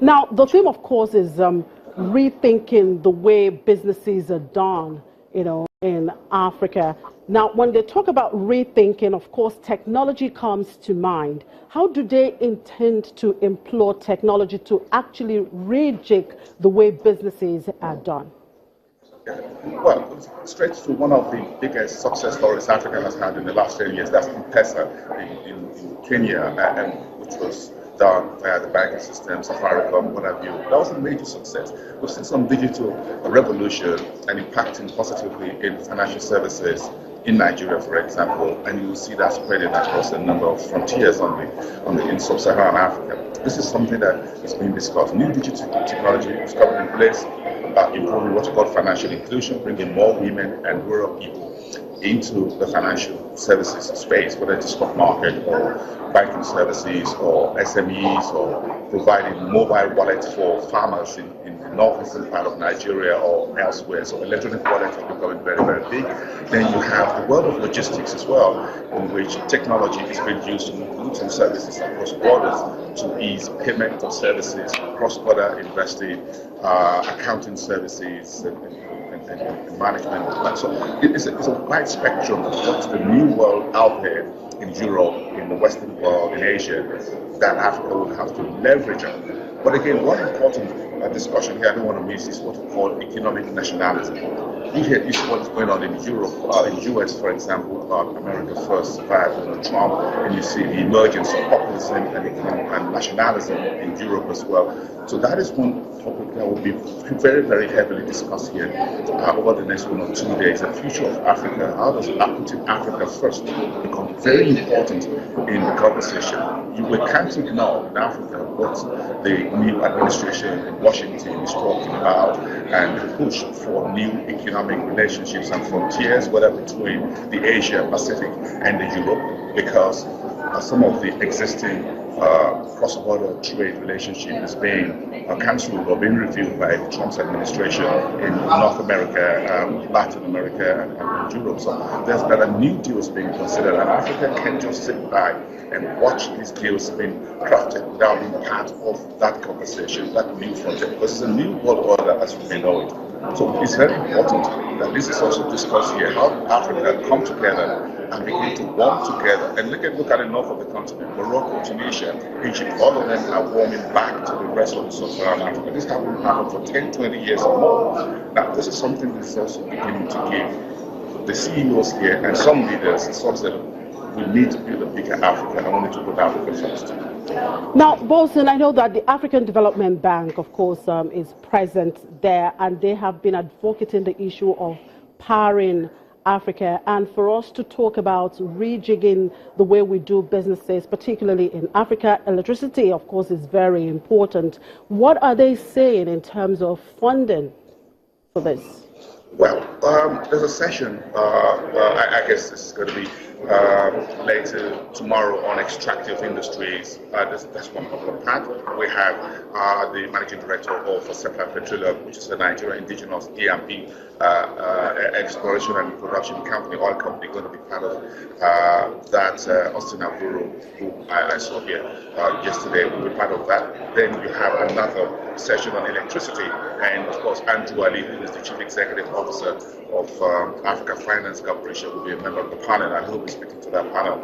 Now, the theme, of course, is rethinking the way businesses are done, in Africa. Now, when they talk about rethinking, of course, technology comes to mind. How do they intend to employ technology to actually rejig the way businesses are done? Well, straight to one of the biggest success stories Africa has had in the last 10 years, that's M-Pesa in Kenya, and which was done via the banking system, Safaricom, what have you. That was a major success. We've seen some digital revolution and impacting positively in financial services in Nigeria, for example, and you will see that spreading across a number of frontiers in sub-Saharan Africa. This is something that is being discussed. New digital technology is coming in place, improving what you call financial inclusion, bringing more women and rural people into the financial services space, whether it's stock market or banking services or SMEs or providing mobile wallets for farmers in the northeastern part of Nigeria or elsewhere. So electronic wallets are becoming very, very big. Then you have the world of logistics as well, in which technology is being used to move goods and services across borders to ease payment of services, cross-border investing, accounting services, and management. So it's a wide spectrum of what's the new world out there in Europe, in the Western world, in Asia, that Africa will have to leverage on. But again, one important discussion here I don't want to miss is what we call economic nationalism. You hear what is going on in Europe, in the US, for example, about America First via Donald Trump, and you see the emergence of populism and nationalism in Europe as well. So that is one topic that will be very, very heavily discussed here over the next 1 or 2 days. The future of Africa, how does putting Africa first become very important in the conversation? We can't ignore in Africa what the new administration in Washington is talking about and the push for new economic relationships and frontiers, whether between the Asia Pacific and the Europe, because some of the existing cross-border trade relationship is being cancelled or being reviewed by the Trump's administration in North America, Latin America, and Europe. So there are new deals being considered, and Africa can't just sit back and watch these deals being crafted without being part of that conversation, that new frontier, because it's a new world order as we may know it. So it's very important that this is also discussed here, how Africa come together and begin to warm together. And look at the north of the continent, Morocco, Tunisia, Egypt, all of them are warming back to the rest of the sub-Saharan Africa. This has been happening for 10, 20 years or more. Now, this is something that is also beginning to give the CEOs here and some leaders a sense that we need to build a bigger Africa, and we need to put Africa first. Now, Bolson, I know that the African Development Bank, of course, is present there, and they have been advocating the issue of powering Africa, and for us to talk about rejigging the way we do businesses, particularly in Africa. Electricity, of course, is very important. What are they saying in terms of funding for this? Well, there's a session, I guess this is going to be later tomorrow on extractive industries. That's one popular part. We have the managing director of Seplat Petroleum, which is a Nigerian indigenous E&P exploration and production company, oil company, going to be part of that. Austin Aburu, who I saw here yesterday, will be part of that. Then you have another session on electricity, and of course Andrew Ali, who is the chief executive officer of Africa Finance Corporation, will be a member of the panel, and he'll be speaking to that panel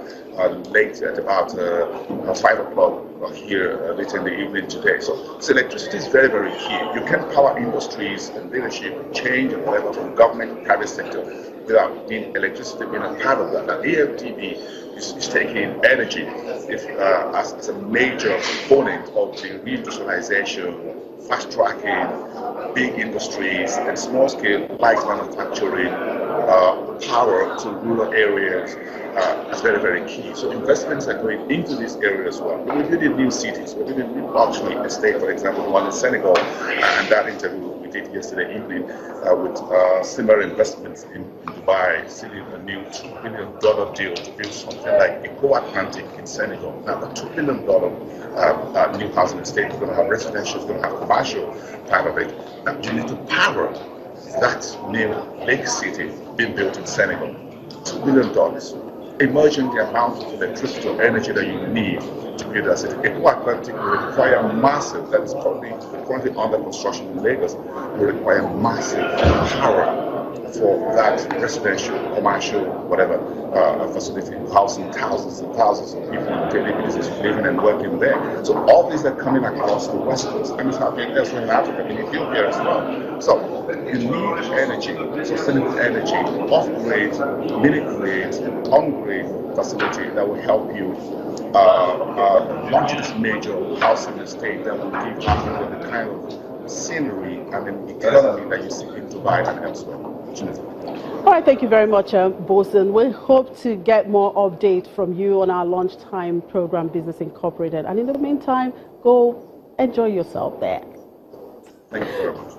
late at about 5 o'clock here later in the evening today. So electricity is very, very key. You can power industries and leadership and change and whatever from government and private sector without electricity being a part of that. Now, AFDB is taking energy as a major component of the reindustrialization, fast-tracking big industries and small-scale light manufacturing, power to rural areas is very, very key. So investments are going into these areas as well. We're building new cities. We're building new luxury estate, for example, the one in Senegal, and that interview we did yesterday evening with similar investments in Dubai, sealing a new $2 billion deal to build something like Eco Atlantic in Senegal. Now, the $2 billion new housing estate is going to have residential, it's going to have commercial part of it. Now, you need to power that new lake city being built in Senegal. $2 billion. imagine the amount of electricity or energy that you need to build that city. Aquatic will require massive, that is probably currently under construction in Lagos, will require massive power for that residential, commercial, whatever facility, housing thousands and thousands of people on a daily basis living and working there. So all these are coming across the West Coast, and it's happening elsewhere in Africa, in Ethiopia as well. So you need energy, sustainable energy, off-grid, mini-grid, on-grid facility that will help you launch this major housing estate that will give Africa the kind of scenery and the economy that you see in Dubai and elsewhere. All right, thank you very much, Bosun. We hope to get more update from you on our lunchtime program, Business Incorporated. And in the meantime, go enjoy yourself there. Thank you very much.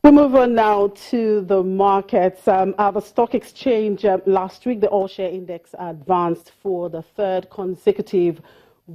We move on now to the markets. At the stock exchange last week, the all-share index advanced for the third consecutive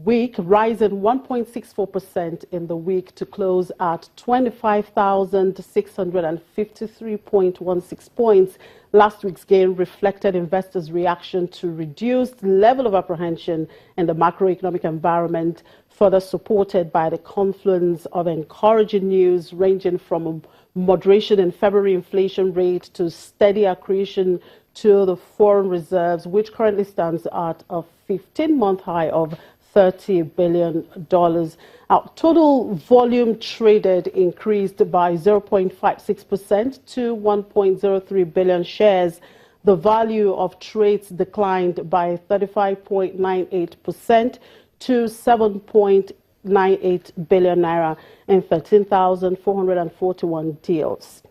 week, rising 1.64% in the week to close at 25,653.16 points. Last week's gain reflected investors' reaction to reduced level of apprehension in the macroeconomic environment, further supported by the confluence of encouraging news ranging from moderation in February inflation rate to steady accretion to the foreign reserves, which currently stands at a 15-month high of $30 billion. Our total volume traded increased by 0.56% to 1.03 billion shares. The value of trades declined by 35.98% to 7.98 billion naira in 13,441 deals.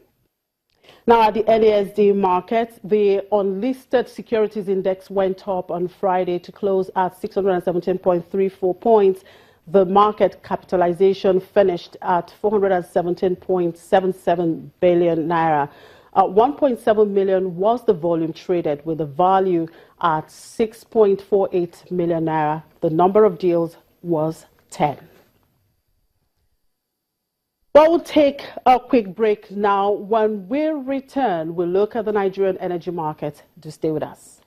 Now, at the NASD market, the unlisted securities index went up on Friday to close at 617.34 points. The market capitalization finished at 417.77 billion naira. 1.7 million was the volume traded, with the value at 6.48 million naira. The number of deals was 10. Well, we'll take a quick break now. When we return, we'll look at the Nigerian energy market. Do stay with us.